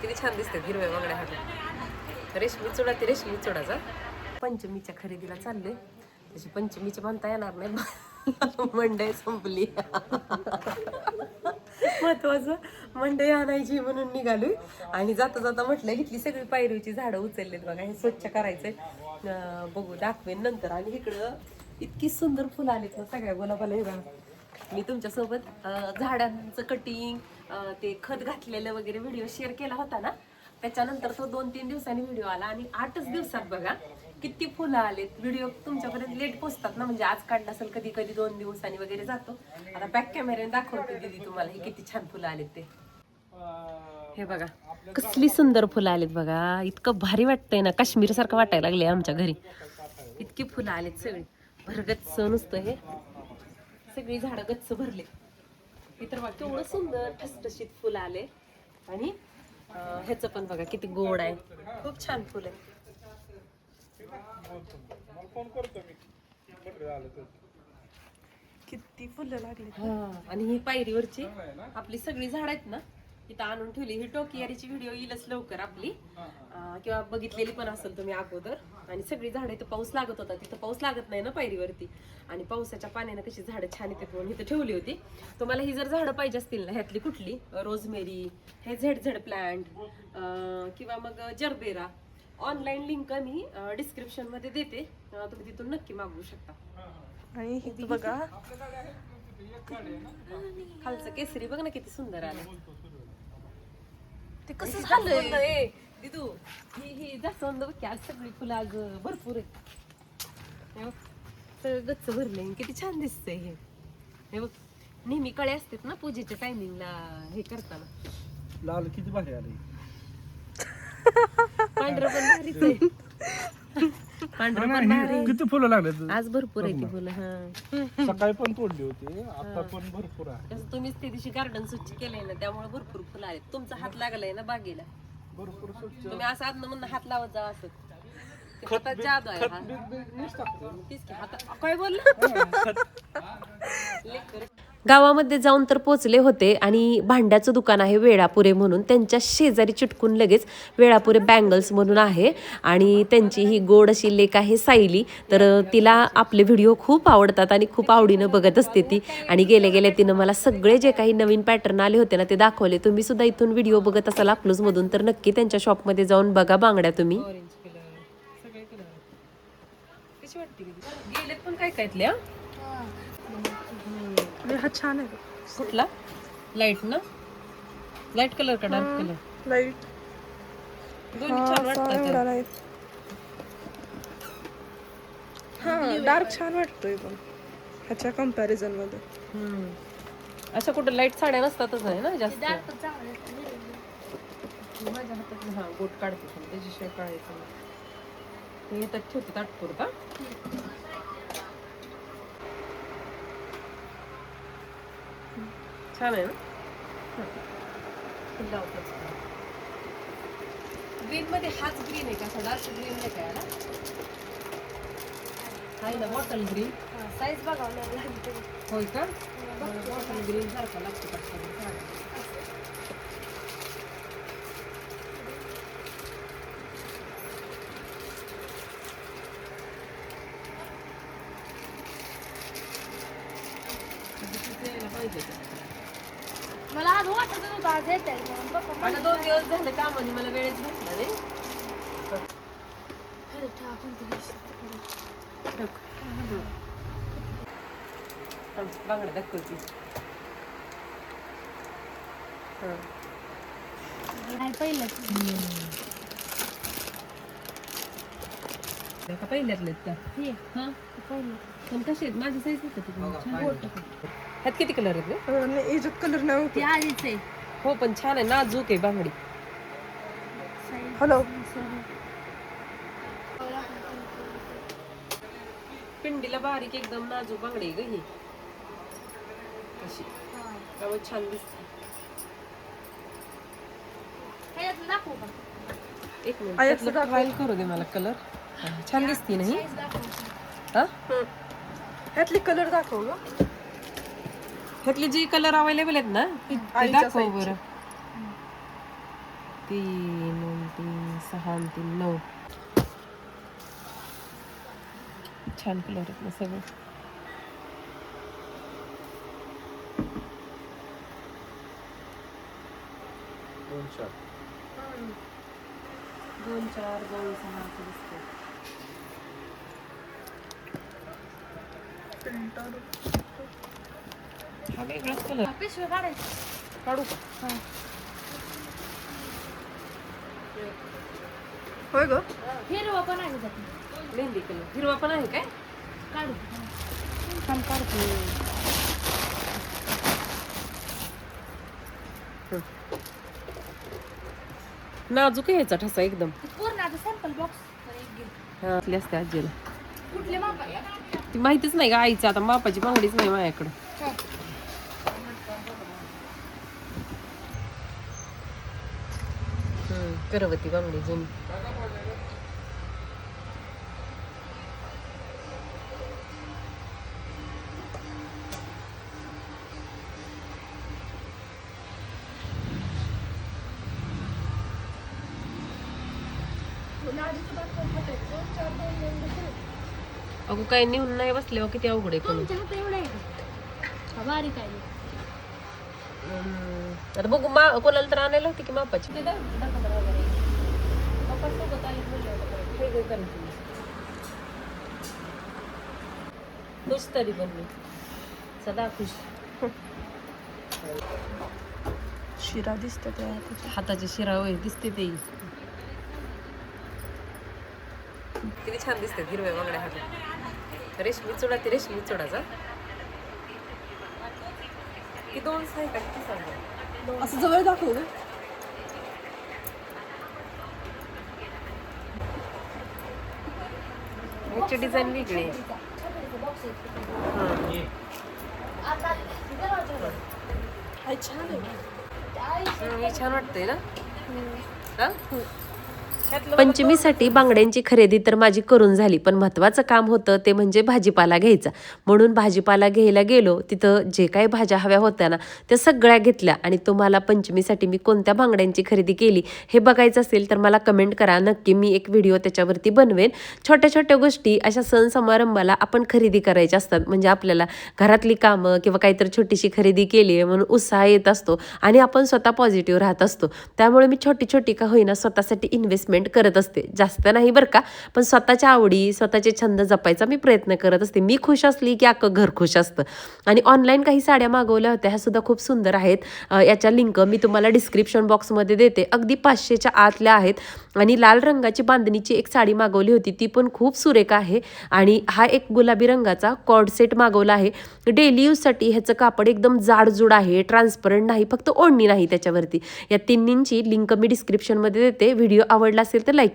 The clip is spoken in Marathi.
किती छान दिसतात हिरव्या बांगड्या हातात. रेशमी चुडा ते रेशमी चुडाचा. पंचमीच्या खरेदीला चाललोय. तशी पंचमीची म्हणता येणार नाही, मंडई संपली. महत्वाचं मंडई आणायची म्हणून निघालोय. आणि जाता जाता म्हटलं इथली सगळी पायरीची झाडं उचललेत बघा, हे स्वच्छ करायचंय. बघू दाखवेन नंतर. आणि इकडं इतकी सुंदर फुलं आलीत ना सगळ्या गुलाबाला. हे बघा मी तुमच्यासोबत झाडांचं कटिंग ते खत घातलेलं वगैरे व्हिडिओ शेअर केला होता ना, त्याच्यानंतर तो 2-3 दिवसांनी व्हिडिओ आला. आणि 8च दिवसात बघा किती फुलं आलेत. व्हिडिओ तुमच्यापर्यंत लेट पोचतात ना, म्हणजे आज काढला असेल कधी कधी 2 दिवसांनी वगैरे जातो. आता बॅक कॅमेऱ्याने दाखवते दीदी तुम्हाला हे किती छान फुलं आलेत ते. हे बघा कसली सुंदर फुलं आलेत बघा. इतकं भारी वाटतंय ना, काश्मीर सारखं वाटायला लागले आमच्या घरी. इतकी फुलं आलेत सगळी भरगच्च नुसतं. हे सगळी झाडं गच्च भरले. इतर बघा केवढं सुंदर ठसठशीत फुलं आले. आणि ह्याचं पण बघा किती गोड आहे, खूप छान फुल आहे. किती फुलं लागली. आणि ही पायरीवरची आपली सगळी झाड आहेत ना इथं आणून ठेवली. ही टोकियारीची व्हिडिओ येईलच लवकर आपली, किंवा बघितलेली पण असेल तुम्ही अगोदर. आणि सगळी झाडं इथं पाऊस लागत होता, तिथं पाऊस लागत नाही ना पायरीवरती. आणि पावसाच्या पाण्याने कशी झाडं छान येतात म्हणून इथं ठेवली होती. तुम्हाला ही जर झाडं पाहिजे असतील ना, ह्यातली कुठली रोजमेरी, हे झेड प्लांट किंवा मग जरबेरा, ऑनलाईन लिंक मी डिस्क्रिप्शन मध्ये देते, तुम्ही तिथून नक्की मागवू शकता. आणि हे बघा खालचं केसरी बघ ना किती सुंदर आलं. ते कसं झालंय दिदू. ही जास्वंद बघ की आज सगळी फुलं आज भरपूर आहेत. सगळं गच्च भरलंय, किती छान दिसतंय हे. हे बघ नेहमी कळे असतात ना पूजेच्या टायमिंगला हे करताना. लाल किती भारी आले. पांढरं पण भारीच आहे. पांढरं पण भारी. किती फुलं लागले आज भरपूर आहे ती फुलं. हा सकाळी पण तोडली होती, आता पण भरपूर आहे. तुम्हीच त्या दिवशी गार्डन स्वच्छ केलंय ना, त्यामुळे भरपूर फुलं आहेत. तुमचा हात लागलाय ना बागेला, भरपूर स्वच्छ. तुम्ही असं आदन म्हणून हात लावत जा. असं हातात जादू आहे हा. तीच की हातात काय बोलला. गावामध्ये जाऊन तर पोचले होते. आणि भांड्याचं दुकान आहे वेळापुरे म्हणून, त्यांच्या शेजारी चिटकून लगेच वेळापुरे बँगल्स म्हणून आहे. आणि त्यांची ही गोड अशी लेक आहे सायली. तर तिला आपले व्हिडिओ खूप आवडतात आणि खूप आवडीनं बघत असते ती. आणि गेल्या गेल्या तिनं मला सगळे जे काही नवीन पॅटर्न आले होते ना ते दाखवले. तुम्ही सुद्धा इथून व्हिडिओ बघत असाल अकलूजमधून तर नक्की त्यांच्या शॉपमध्ये जाऊन बघा बांगड्या तुम्ही. गेलेत पण काय कायतल्या. हा छान आहे. कुठला लाईट ना, लाईट कलर का डार्क कलर. लाईट दोन्ही छान वाटतात. हा डार्क छान वाटतोय पण ह्याच्या कंपॅरिझन मध्ये. अशा कुठं लाईट साड्या नसतातच आहे ना जास्त. माझ्या हातात हा गोट काढते पण त्याच्याशिवाय काढायचं नाही. हे तर ठेवते ताटपुरता. छान आहे ना. ग्रीन मध्ये हाच ग्रीन आहे का, असा डार्क ग्रीन नाही काय ना. आहे ना बॉटल ग्रीन. साईज बघावं लागेल. होय का, बॉटल ग्रीन सारखा लागतो का. मला आज वाटत होतं आज येत आहे म्हणून. आता 2 दिवस झाले कामाने मला वेळच भेटला नाही. बांगड्या दाखवती. पहिल्यातले त्या पण कसे आहेत माझी साईज होत. ह्यात किती कलर आहेत. याच्यात कलर नाही होते. आधीच आहे. हो पण छान आहे, नाजूक आहे बांगडी. हॅलो पिंडीला बारीक एकदम नाजूक बांगडी आहे ग ही अशी, त्यामुळे छान दिसते. दाखवू का. एक मिनिट ट्रायल करू दे मला. कलर छान दिसते नाही. हा ह्यातली कलर दाखव ग. ह्यातले जे कलर अवेलेबल आहेत ना ते दाखव बरं. 3 3 6 3 9 छान कलर आहेत ना सगळे. दोन चार 2 4 2 6 असं दिसतंय. हा वेगळाच कलर पिशवी काढायची. काढू का? होय ग हिरवा पण आहे त्यात. मेहंदी कलर हिरवा पण आहे काय? काढू. छान काढते. नाजूक आहे ह्याचा ठसा एकदम. पूर्ण आता सॅम्पल बॉक्स हा असली असते आजीला. कुठले मापा ती माहितीच नाही का आईचं आता मापाची बांगडीच नाही माझ्याकडं. करवती बांगडी जुनी. अगो काही नेऊन नाही बसले किती अवघड आहे करून. तुमच्या हात एवढा आहे का? हा बारीक आहे. आता बघू कोणाला तर आणायला होती की मापाची. खुश तरी पण मी सदा खुश. शिरा दिसते त्या हाताची. हाताची शिरा होय दिसते ते. किती छान दिसते हिरव्या बांगड्या हातात. रेशमी चुडा ते रेशमी चुडाचा. ही 2 आहे का किती सांगा. असं जवळ दाखव ग. ह्याची डिझाईन वेगळी आहे. छान आहे. हे छान वाटतंय ना. पंचमीसाठी बांगड्यांची खरेदी तर माझी करून झाली, पण महत्त्वाचं काम होतं ते म्हणजे भाजीपाला घ्यायचा. म्हणून भाजीपाला घ्यायला गेलो. तिथं जे काही भाज्या हव्या होत्या ना त्या सगळ्या घेतल्या. आणि तुम्हाला पंचमीसाठी मी कोणत्या बांगड्यांची खरेदी केली हे बघायचं असेल तर मला कमेंट करा. नक्की मी एक व्हिडिओ त्याच्यावरती बनवेन. छोट्या छोट्या गोष्टी अशा सण समारंभाला आपण खरेदी करायच्या असतात. म्हणजे आपल्याला घरातली कामं किंवा काहीतरी छोटीशी खरेदी केली आहे म्हणून उत्साह येत असतो आणि आपण स्वतः पॉझिटिव्ह राहत असतो. त्यामुळे मी छोटी छोटी का होईना स्वतःसाठी इन्व्हेस्टमेंट करत असते. जास्त नाही बरं का, पण स्वतःच्या आवडी स्वतःचे छंद जपायचा मी प्रयत्न करत असते. मी खुश असली की अख्खं घर खुश असतं. आणि ऑनलाईन काही साड्या मागवल्या होत्या, ह्या सुद्धा खूप सुंदर आहेत. याच्या लिंक मी तुम्हाला डिस्क्रिप्शन बॉक्समध्ये देते. अगदी 500च्या आतल्या आहेत. आणि लाल रंगाची बांधणीची एक साडी मागवली होती, ती पण खूप सुरेख आहे. आणि हा एक गुलाबी रंगाचा कॉर्ड सेट मागवला आहे. डेली यूजसाठी ह्याचं कापड एकदम जाडजूड आहे, ट्रान्सपरंट नाही, फक्त ओढणी नाही त्याच्यावरती. या तिन्हींची लिंक मी डिस्क्रिप्शनमध्ये देते. व्हिडिओ आवडला असेल तर लाईक